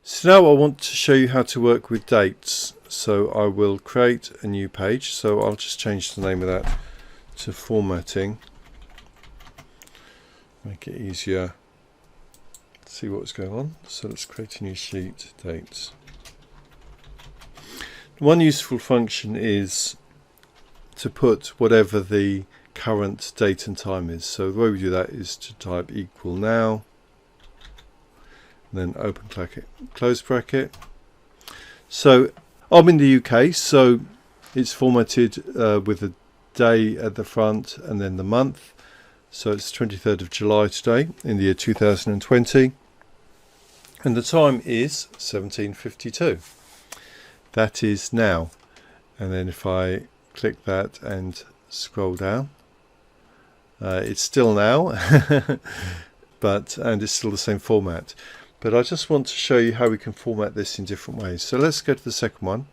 So now I want to show you how to work with dates. So I will create a new page. So I'll just change the name of that to formatting. Make it easier to see what's going on. So let's create a new sheet, dates. One useful function is to put whatever the current date and time is. So the way we do that is to type equal now, and then open bracket, close bracket. So I'm in the UK, so it's formatted with a day at the front and then the month. So it's 23rd of July today in the year 2020, and the time is 17:52. That is now. And then if I click that and scroll down, it's still now, and it's still the same format. But I just want to show you how we can format this in different ways. So let's go to the second one.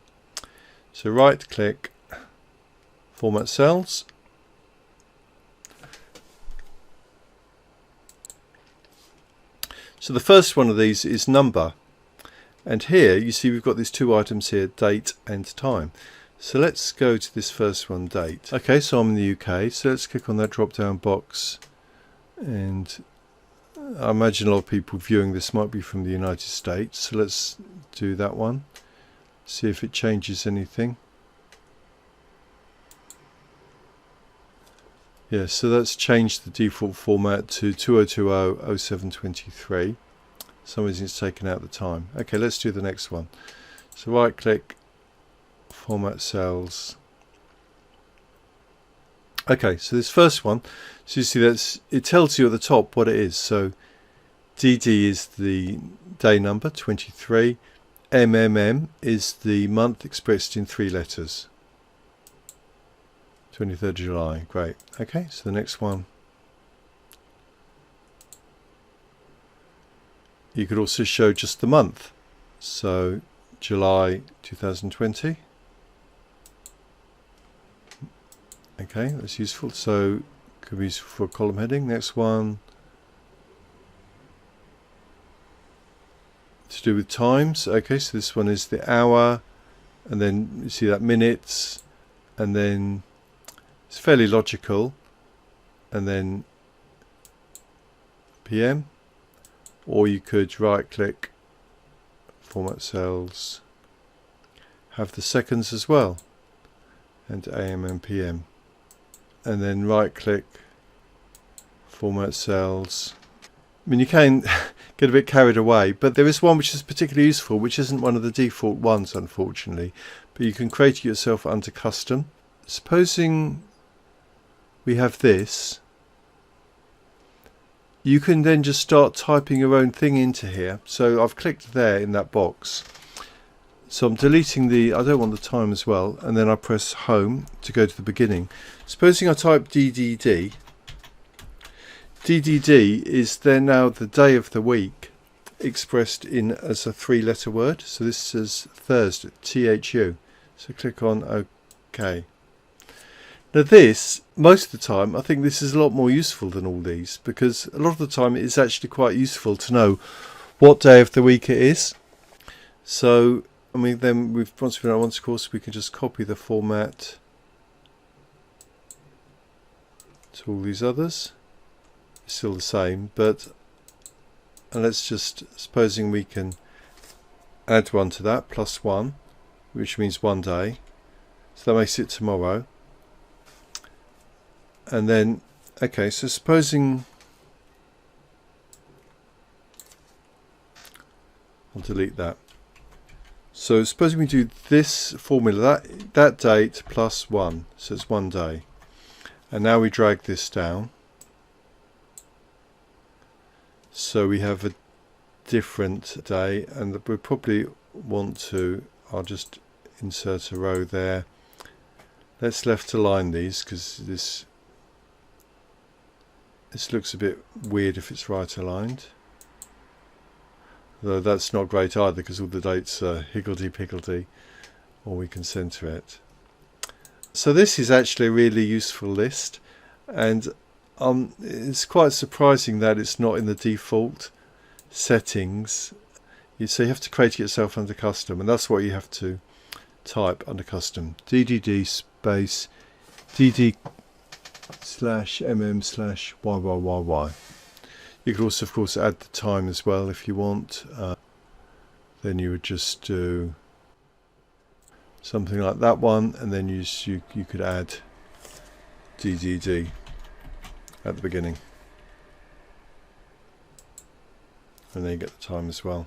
So right click, format cells. So the first one of these is number. And here you see we've got these two items here, date and time. So let's go to this first one, date. Okay, so I'm in the UK, so let's click on that drop down box, and I imagine a lot of people viewing this might be from the United States, so let's do that one, see if it changes anything. Yeah, so that's changed the default format to 2020-0723. For some reason it's taken out the time. Okay, let's do the next one. So right click, format cells. Okay, so this first one, so you see it tells you at the top what it is. So DD is the day number, 23. MMM is the month expressed in 3 letters. 23rd July, great. Okay, so the next one. You could also show just the month. So July 2020. Okay, that's useful. So could be useful for a column heading. Next one. To do with times. Okay, so this one is the hour, and then you see that minutes, and then it's fairly logical, and then PM. Or you could right click, format cells, have the seconds as well, and AM and PM. And then right click, format cells. I mean, you can get a bit carried away, but there is one which is particularly useful, which isn't one of the default ones, unfortunately, but you can create it yourself under custom. Supposing we have this, you can then just start typing your own thing into here. So I've clicked there in that box. So I'm deleting I don't want the time as well, and then I press home to go to the beginning. Supposing I type DDD. DDD is then now the day of the week expressed in as a 3-letter word. So this is Thursday, THU. So click on OK. Now this, most of the time, I think this is a lot more useful than all these, because a lot of the time it is actually quite useful to know what day of the week it is. So, I mean, then once we've done it once, of course, we can just copy the format to all these others. It's still the same, but and let's just, supposing we can add one to that, +1, which means 1 day. So that makes it tomorrow. And then, okay, so supposing, I'll delete that. So supposing we do this formula, that date +1, so it's 1 day. And now we drag this down. So we have a different day, and we probably want to, I'll just insert a row there. Let's left align these, because this looks a bit weird if it's right aligned. Though that's not great either, because all the dates are higgledy-piggledy, or we can center it. So this is actually a really useful list, and it's quite surprising that it's not in the default settings. You have to create it yourself under custom, and that's what you have to type under custom. DDD space DD/mm/YYYY. You could also, of course, add the time as well if you want. Then you would just do something like that one, and then you could add DDD at the beginning, and then you get the time as well.